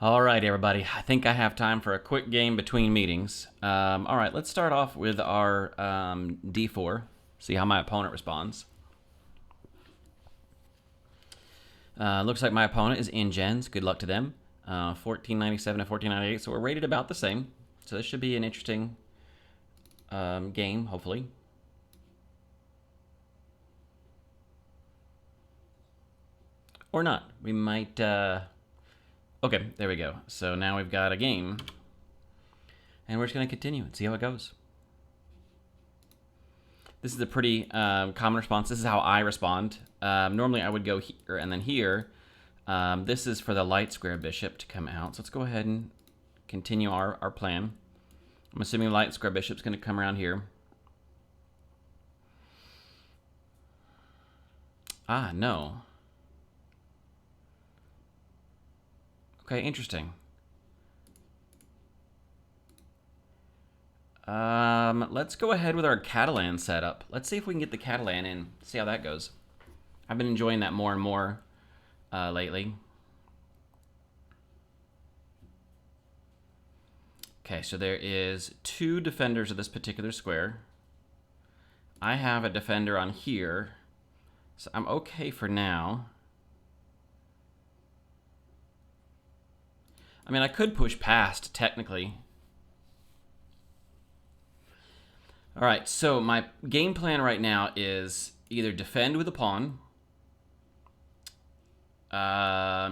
All right, everybody. I think I have time for a quick game between meetings. All right, let's start off with our d4. See how my opponent responds. Looks like my opponent is InGens. Good luck to them. 1497 and 1498, so we're rated about the same. So this should be an interesting game, hopefully. Or not. We might... Okay, there we go. So now we've got a game. And we're just going to continue and see how it goes. This is a pretty common response. This is how I respond. Normally I would go here and then here. This is for the light square bishop to come out. So let's go ahead and continue our plan. I'm assuming light square bishop's going to come around here. Ah, no. Okay, interesting. Let's go ahead with our Catalan setup. Let's see if we can get the Catalan in. See how that goes. I've been enjoying that more and more lately. Okay, so there is 2 defenders of this particular square. I have a defender on here, so I'm okay for now. I mean, I could push past, technically. All right, so my game plan right now is either defend with a pawn,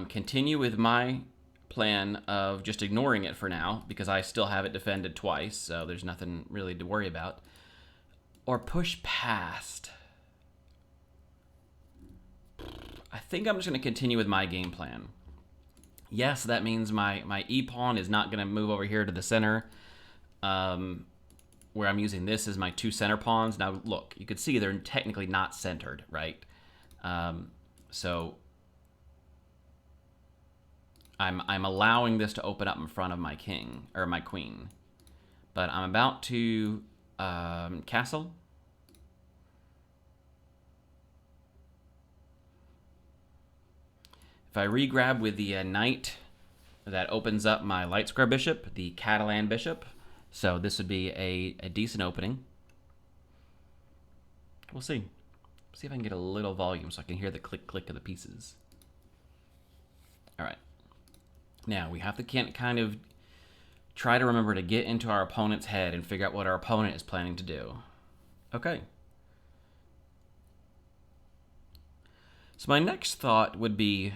continue with my plan of just ignoring it for now, because I still have it defended twice, so there's nothing really to worry about, or push past. I think I'm just going to continue with my game plan. Yes, that means my e-pawn is not going to move over here to the center, where I'm using this as my 2 center pawns. Now, look, you can see they're technically not centered, right? So I'm allowing this to open up in front of my king, or my queen. But I'm about to castle. If I re-grab with the knight, that opens up my light square bishop, the Catalan bishop. So this would be a decent opening. We'll see. See if I can get a little volume so I can hear the click-click of the pieces. All right. Now, we have to kind of try to remember to get into our opponent's head and figure out what our opponent is planning to do. Okay. So my next thought would be,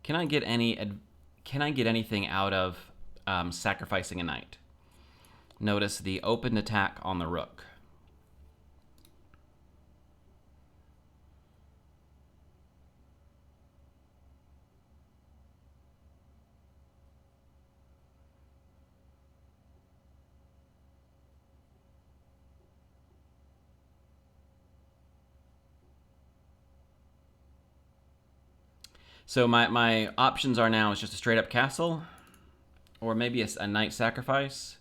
can I get anything out of sacrificing a knight? Notice the open attack on the rook. So my options are now is just a straight up castle, or maybe a knight sacrifice.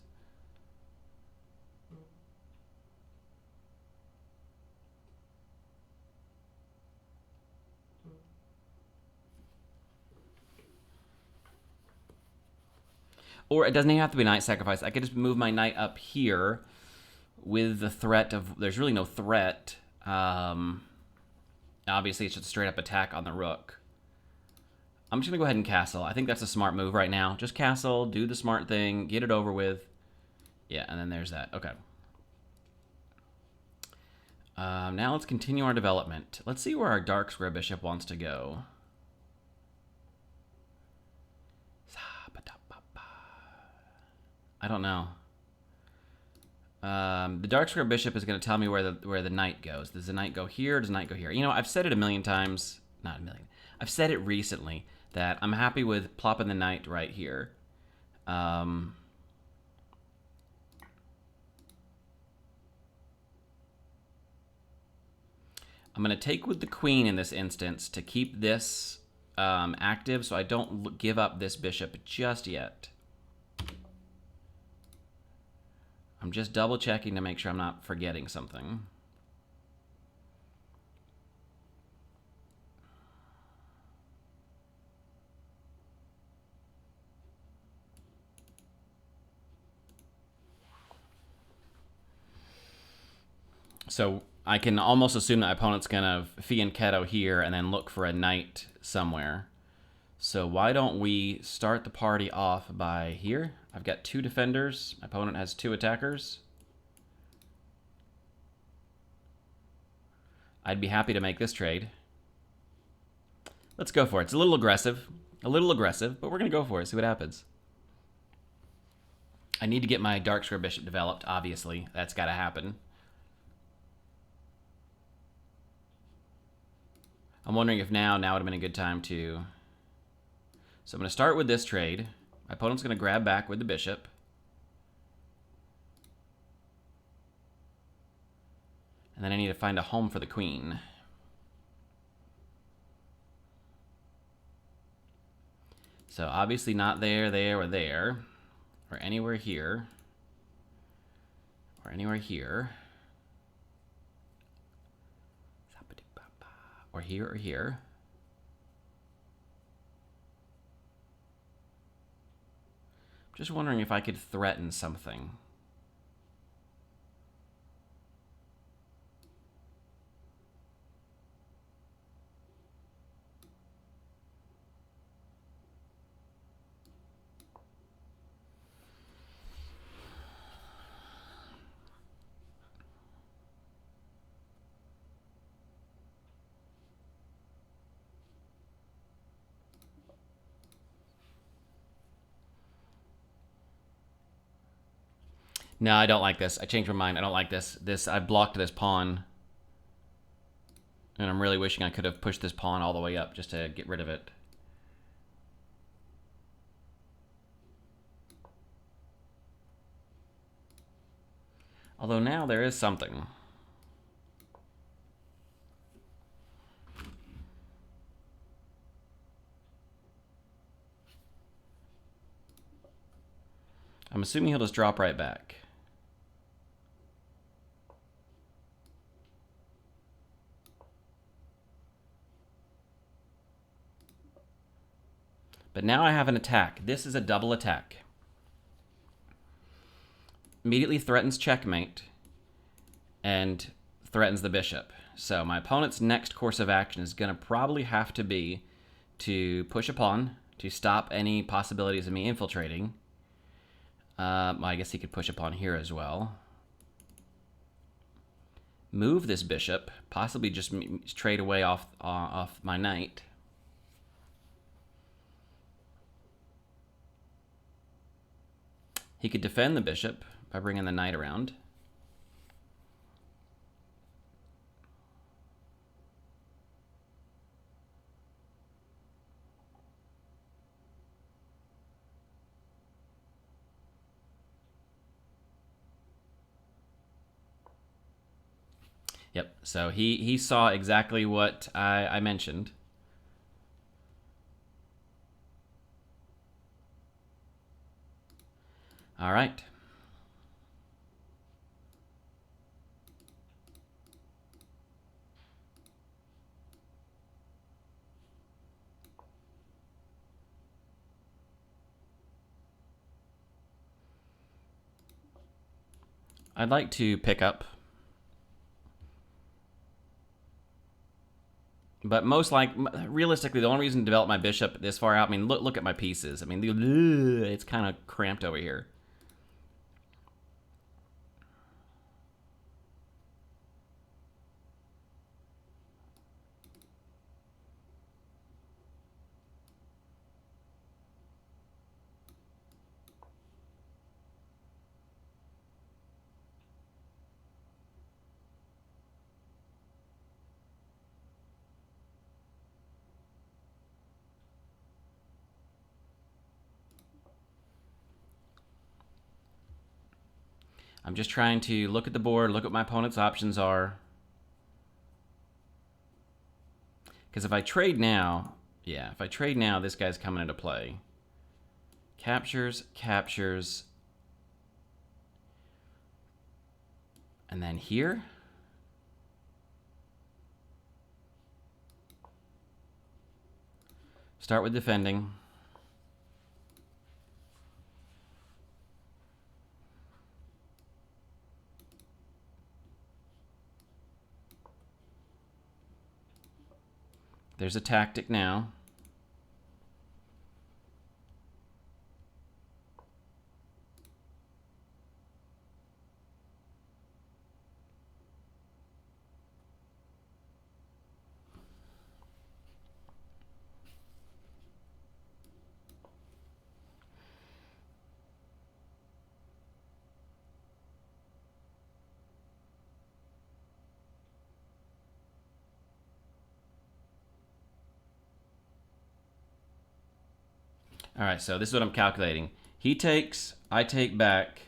Or it doesn't even have to be knight sacrifice. I could just move my knight up here with the threat of, there's really no threat. Obviously, it's just a straight up attack on the rook. I'm just going to go ahead and castle. I think that's a smart move right now. Just castle, do the smart thing, get it over with. Yeah, and then there's that. Okay. Now let's continue our development. Let's see where our dark square bishop wants to go. I don't know. The dark square bishop is going to tell me where the knight goes. Does the knight go here? Or does the knight go here? You know, I've said it a million times. Not a million. I've said it recently that I'm happy with plopping the knight right here. I'm going to take with the queen in this instance to keep this active so I don't give up this bishop just yet. I'm just double checking to make sure I'm not forgetting something. So I can almost assume that my opponent's going to fianchetto here and then look for a knight somewhere. So why don't we start the party off by here? I've got 2 defenders. My opponent has 2 attackers. I'd be happy to make this trade. Let's go for it. It's a little aggressive, but we're going to go for it, see what happens. I need to get my Dark Square Bishop developed, obviously. That's got to happen. I'm wondering if now would have been a good time to... So I'm going to start with this trade. My opponent's going to grab back with the bishop. And then I need to find a home for the queen. So obviously not there, there, or there. Or anywhere here. Or anywhere here. Or here, or here. Just wondering if I could threaten something. No, I don't like this. I changed my mind. I don't like this. I blocked this pawn. And I'm really wishing I could have pushed this pawn all the way up just to get rid of it. Although now there is something. I'm assuming he'll just drop right back. But now I have an attack. This is a double attack. Immediately threatens checkmate and threatens the bishop. So my opponent's next course of action is going to probably have to be to push a pawn to stop any possibilities of me infiltrating. Well, I guess he could push a pawn here as well. Move this bishop, possibly just trade away off my knight. He could defend the bishop by bringing the knight around. Yep, so he saw exactly what I mentioned. All right. I'd like to pick up. But realistically, the only reason to develop my bishop this far out, I mean, look at my pieces. I mean, it's kind of cramped over here. I'm just trying to look at the board, look at what my opponent's options are. Because if I trade now, this guy's coming into play. Captures, captures. And then here. Start with defending. there's a tactic now. All right, so this is what I'm calculating. He takes, I take back,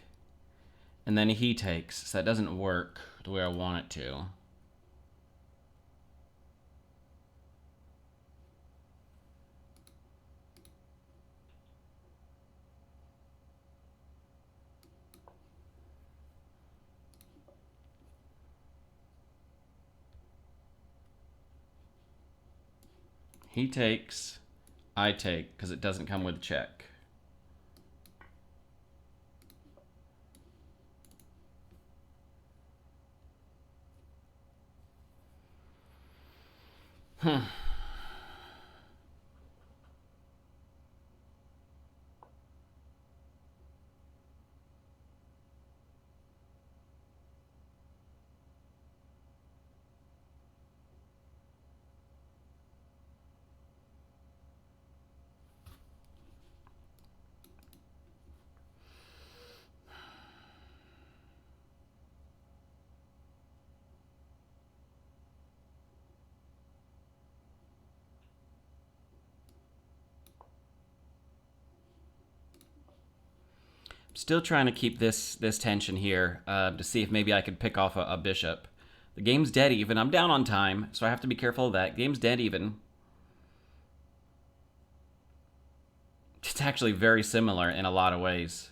and then he takes. So that doesn't work the way I want it to. He takes, I take, because it doesn't come with a check. Still trying to keep this tension here to see if maybe I could pick off a bishop. The game's dead even. I'm down on time, so I have to be careful of that. Game's dead even. It's actually very similar in a lot of ways.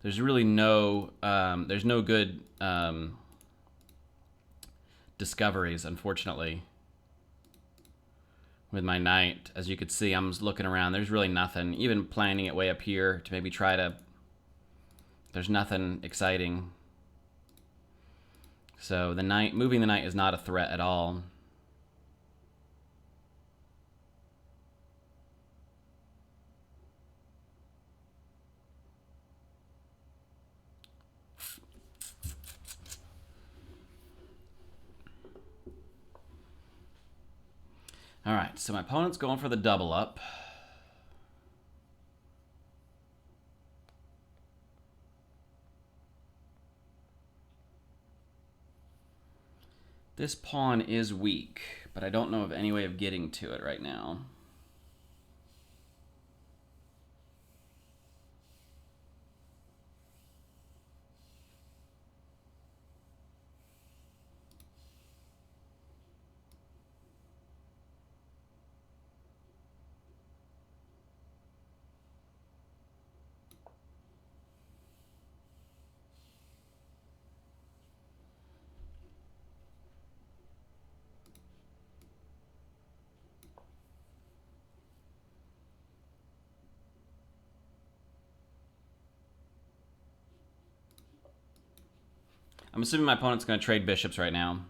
There's really no, there's no good discoveries, unfortunately. With my knight, as you could see, I'm just looking around. There's really nothing. Even planning it way up here to maybe try to... There's nothing exciting. So the knight, moving the knight is not a threat at all. All right, so my opponent's going for the double up. This pawn is weak, but I don't know of any way of getting to it right now. I'm assuming my opponent's going to trade bishops right now.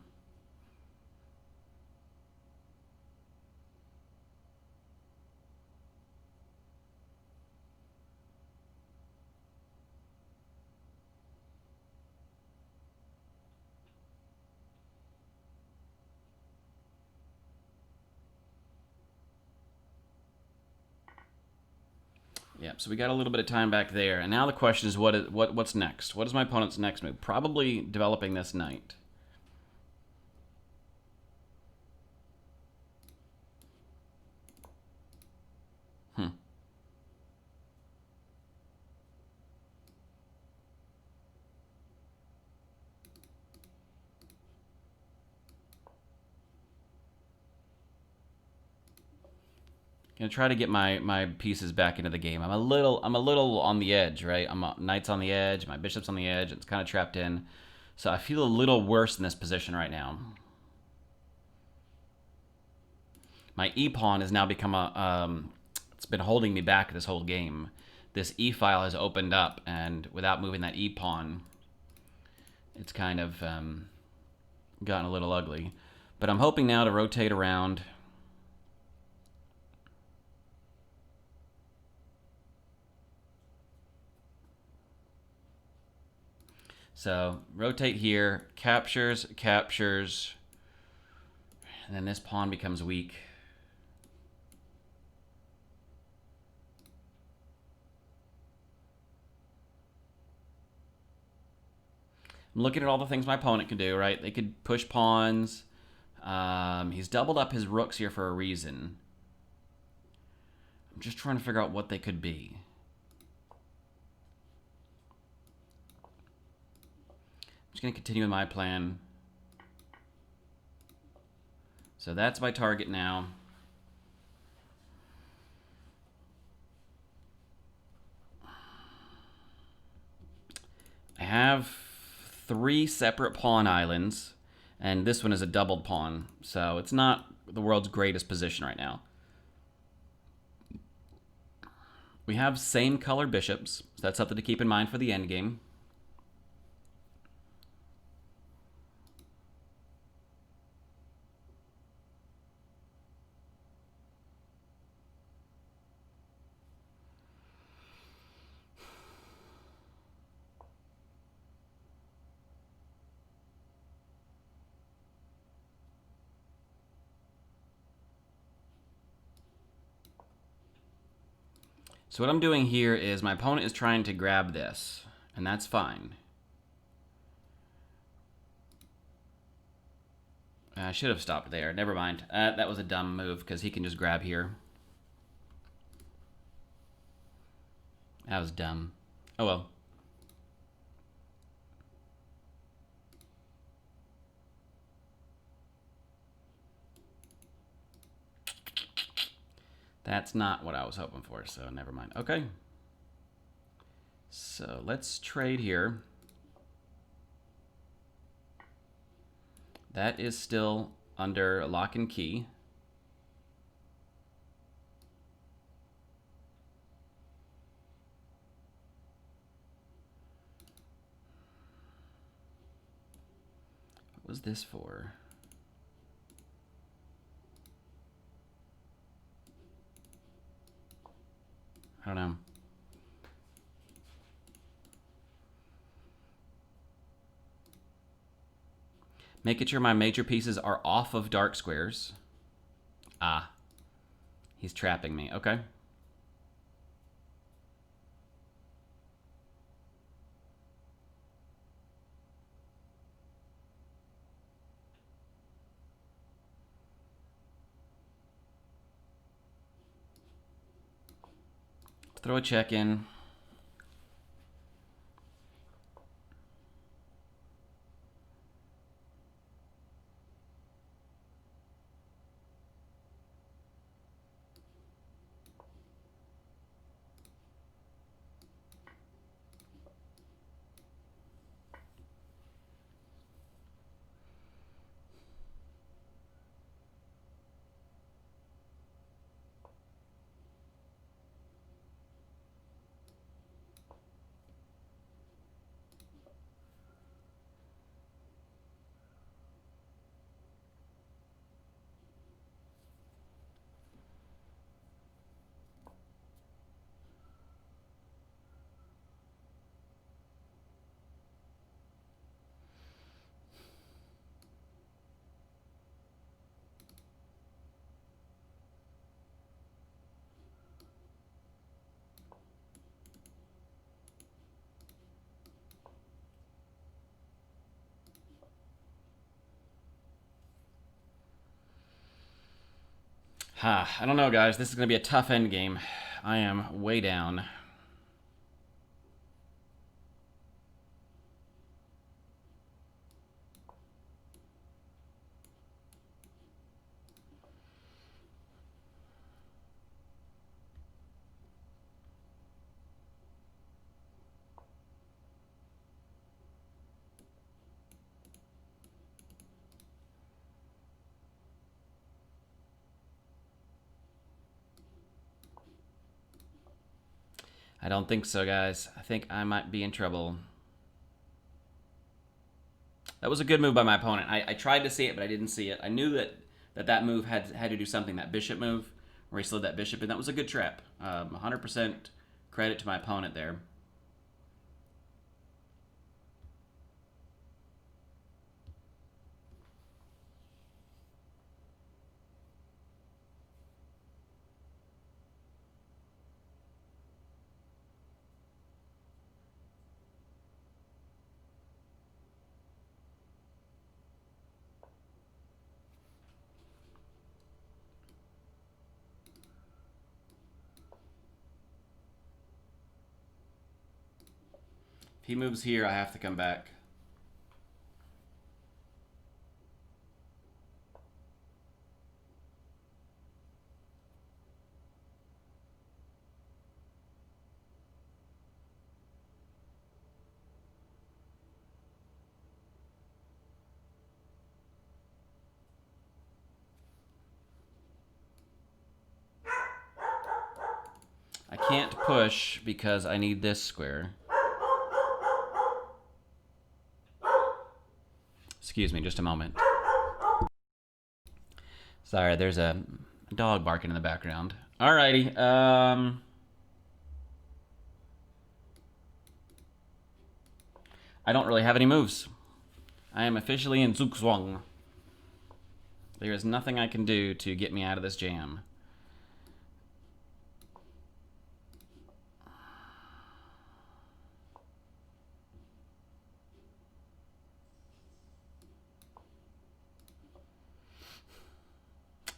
Yep, so we got a little bit of time back there. And now the question is, what's next? What is my opponent's next move? Probably developing this knight. Gonna try to get my pieces back into the game. I'm a little on the edge, right? Knight's on the edge, my bishop's on the edge. It's kind of trapped in, so I feel a little worse in this position right now. My E pawn has now become a it's been holding me back this whole game. This E file has opened up, and without moving that E pawn, it's kind of gotten a little ugly. But I'm hoping now to rotate around. So rotate here, captures, captures, and then this pawn becomes weak. I'm looking at all the things my opponent can do, right? They could push pawns. He's doubled up his rooks here for a reason. I'm just trying to figure out what they could be. I'm just going to continue with my plan. So that's my target now. I have 3 separate pawn islands, and this one is a doubled pawn, so it's not the world's greatest position right now. We have same colored bishops, so that's something to keep in mind for the endgame. So what I'm doing here is my opponent is trying to grab this, and that's fine. I should have stopped there. Never mind. That was a dumb move because he can just grab here. That was dumb. Oh well. That's not what I was hoping for, so never mind. Okay. So let's trade here. That is still under lock and key. What was this for? I don't know. Making sure my major pieces are off of dark squares. Ah. He's trapping me. Okay. Throw a check in. I don't know, guys. This is going to be a tough end game. I am way down. I don't think so, guys. I think I might be in trouble. That was a good move by my opponent. I tried to see it, but I didn't see it. I knew that move had to do something, that bishop move, where he slid that bishop, and that was a good trap. 100% credit to my opponent there. If he moves here, I have to come back. I can't push because I need this square. Excuse me, just a moment. Sorry, there's a dog barking in the background. Alrighty, I don't really have any moves. I am officially in Zugzwang. There is nothing I can do to get me out of this jam.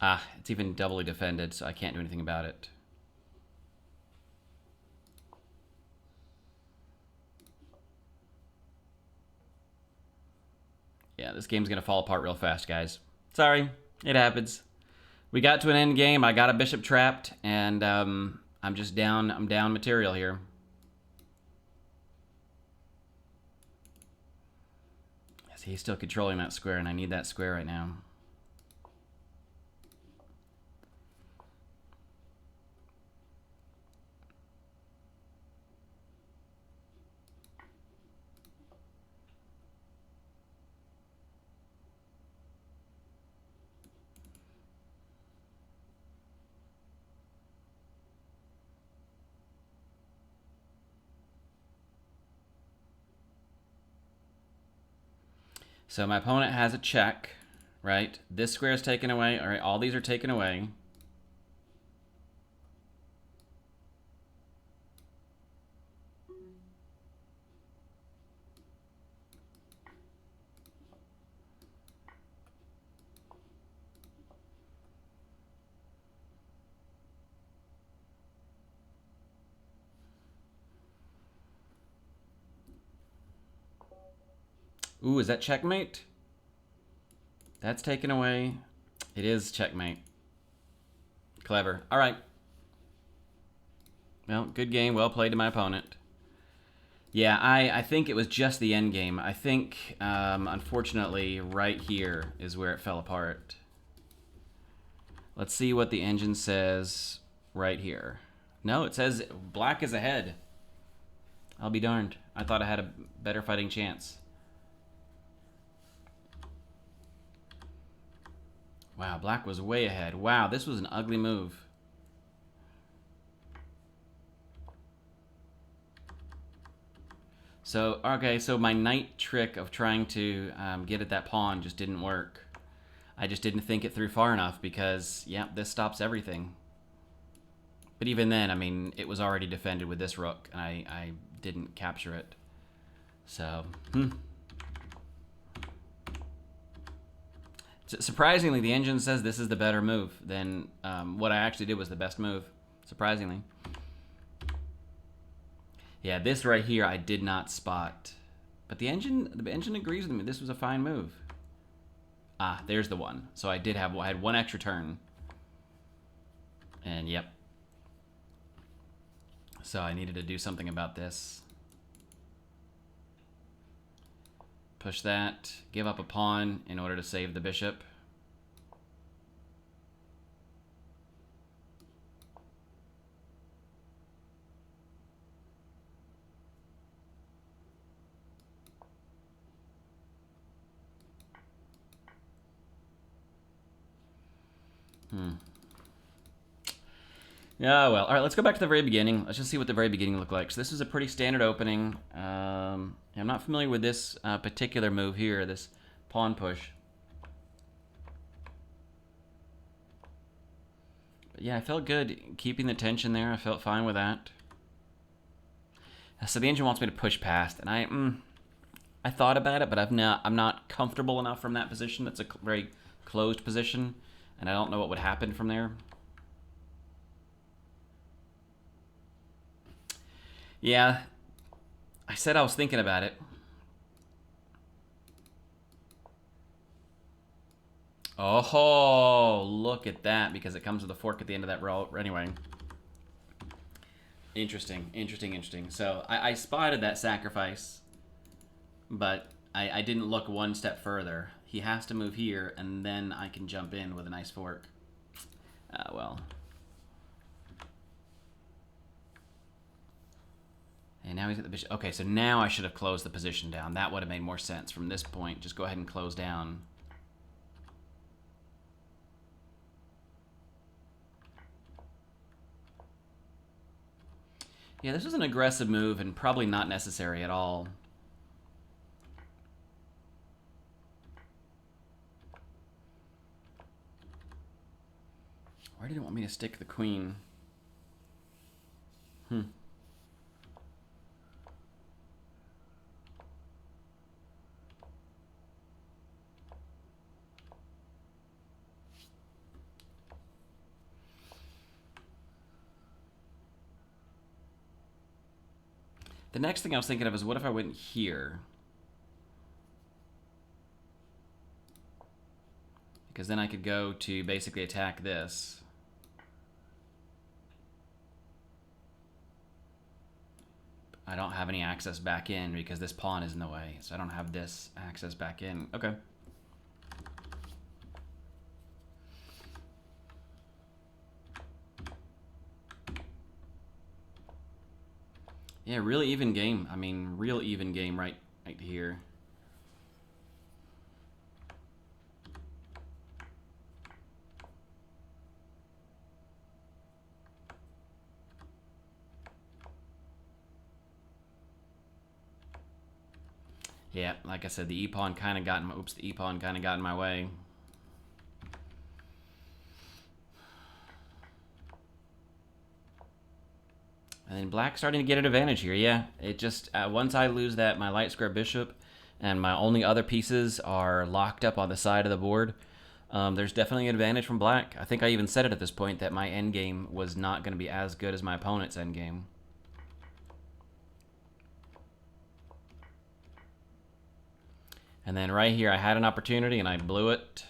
Ah, it's even doubly defended, so I can't do anything about it. Yeah, this game's gonna fall apart real fast, guys. Sorry, it happens. We got to an end game. I got a bishop trapped, and I'm just down. I'm down material here. Yes, he's still controlling that square, and I need that square right now. So my opponent has a check, right? This square is taken away. All right, all these are taken away. Ooh, is that checkmate? That's taken away. It is checkmate. Clever. All right. Well, good game. Well played to my opponent. Yeah, I think it was just the end game. I think, unfortunately, right here is where it fell apart. Let's see what the engine says right here. No, it says black is ahead. I'll be darned. I thought I had a better fighting chance. Wow, black was way ahead. Wow, this was an ugly move. So, okay, so my knight trick of trying to get at that pawn just didn't work. I just didn't think it through far enough because, yeah, this stops everything. But even then, I mean, it was already defended with this rook, and I didn't capture it. So, surprisingly, the engine says this is the better move than what I actually did was the best move. Surprisingly. Yeah, this right here I did not spot. But the engine agrees with me. This was a fine move. Ah, there's the one. So I had one extra turn. And yep. So I needed to do something about this. Push that, give up a pawn in order to save the bishop. Yeah, well. All right, let's go back to the very beginning. Let's just see what the very beginning looked like. So this is a pretty standard opening. I'm not familiar with this particular move here, this pawn push. But yeah, I felt good keeping the tension there. I felt fine with that. So the engine wants me to push past, and I thought about it, but I'm not comfortable enough from that position. That's a very closed position, and I don't know what would happen from there. Yeah, I said I was thinking about it. Oh, look at that, because it comes with a fork at the end of that row. Anyway. Interesting, interesting, interesting. So I spotted that sacrifice, but I didn't look one step further. He has to move here, and then I can jump in with a nice fork. Well. And now he's at the bishop. Okay, so now I should have closed the position down. That would have made more sense from this point. Just go ahead and close down. Yeah, this was an aggressive move and probably not necessary at all. Why did it want me to stick the queen? The next thing I was thinking of is, what if I went here? Because then I could go to basically attack this. I don't have any access back in because this pawn is in the way, so I don't have this access back in. Okay. Yeah, really even game. I mean, real even game right here. Yeah, like I said, the e-pawn kind of got in my, the e-pawn kind of got in my way. And then black starting to get an advantage here. Yeah, it just, once I lose that, my light square bishop, and my only other pieces are locked up on the side of the board, there's definitely an advantage from black. I think I even said it at this point that my endgame was not going to be as good as my opponent's endgame. And then right here, I had an opportunity and I blew it.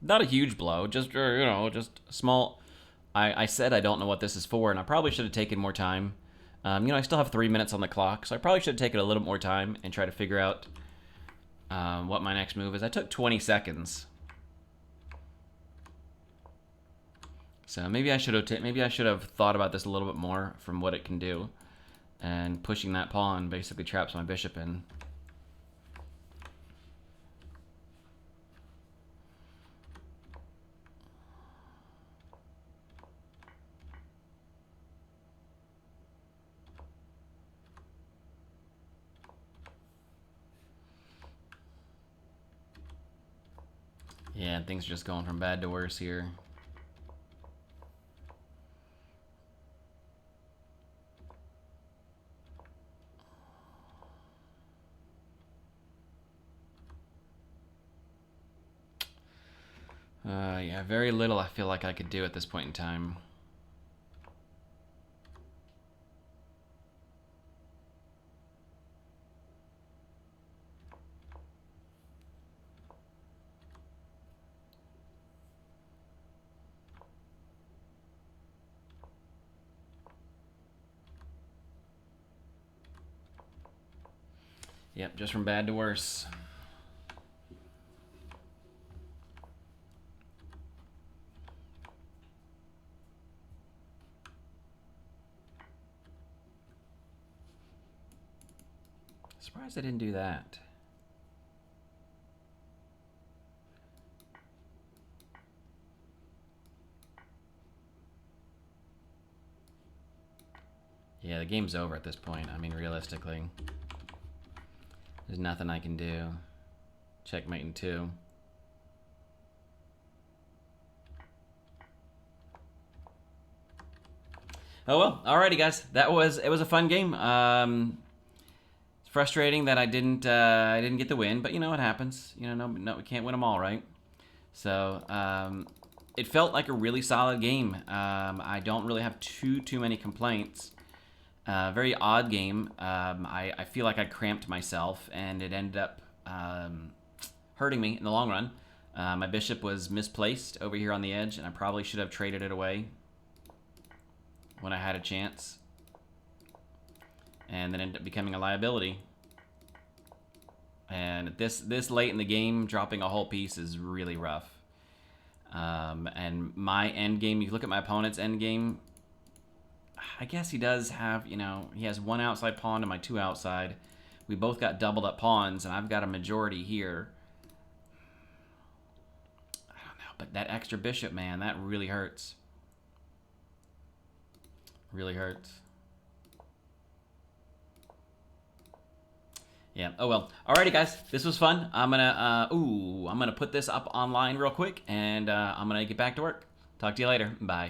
Not a huge blow, just, you know, just small. I said I don't know what this is for, and I probably should have taken more time. You know, I still have 3 minutes on the clock, so I probably should have taken a little more time and try to figure out what my next move is. I took 20 seconds. So maybe I should have thought about this a little bit more from what it can do. And pushing that pawn basically traps my bishop in. Yeah, things are just going from bad to worse here. Yeah, very little I feel like I could do at this point in time. Yep, just from bad to worse. Surprised I didn't do that. Yeah, the game's over at this point. I mean, realistically. There's nothing I can do. Checkmate in 2. Oh well, alrighty guys. It was a fun game. It's frustrating that I didn't get the win, but you know what happens. You know, no, we can't win them all, right? So it felt like a really solid game. I don't really have too many complaints. Very odd game. I feel like I cramped myself, and it ended up hurting me in the long run. My bishop was misplaced over here on the edge, and I probably should have traded it away when I had a chance, and then ended up becoming a liability. And this late in the game, dropping a whole piece is really rough. And my end game, you look at my opponent's end game, I guess he does have, you know, he has 1 outside pawn and my 2 outside. We both got doubled up pawns, and I've got a majority here. I don't know, but that extra bishop, man, that really hurts. Really hurts. Yeah. Oh well. Alrighty, guys. This was fun. I'm gonna put this up online real quick, and I'm gonna get back to work. Talk to you later. Bye.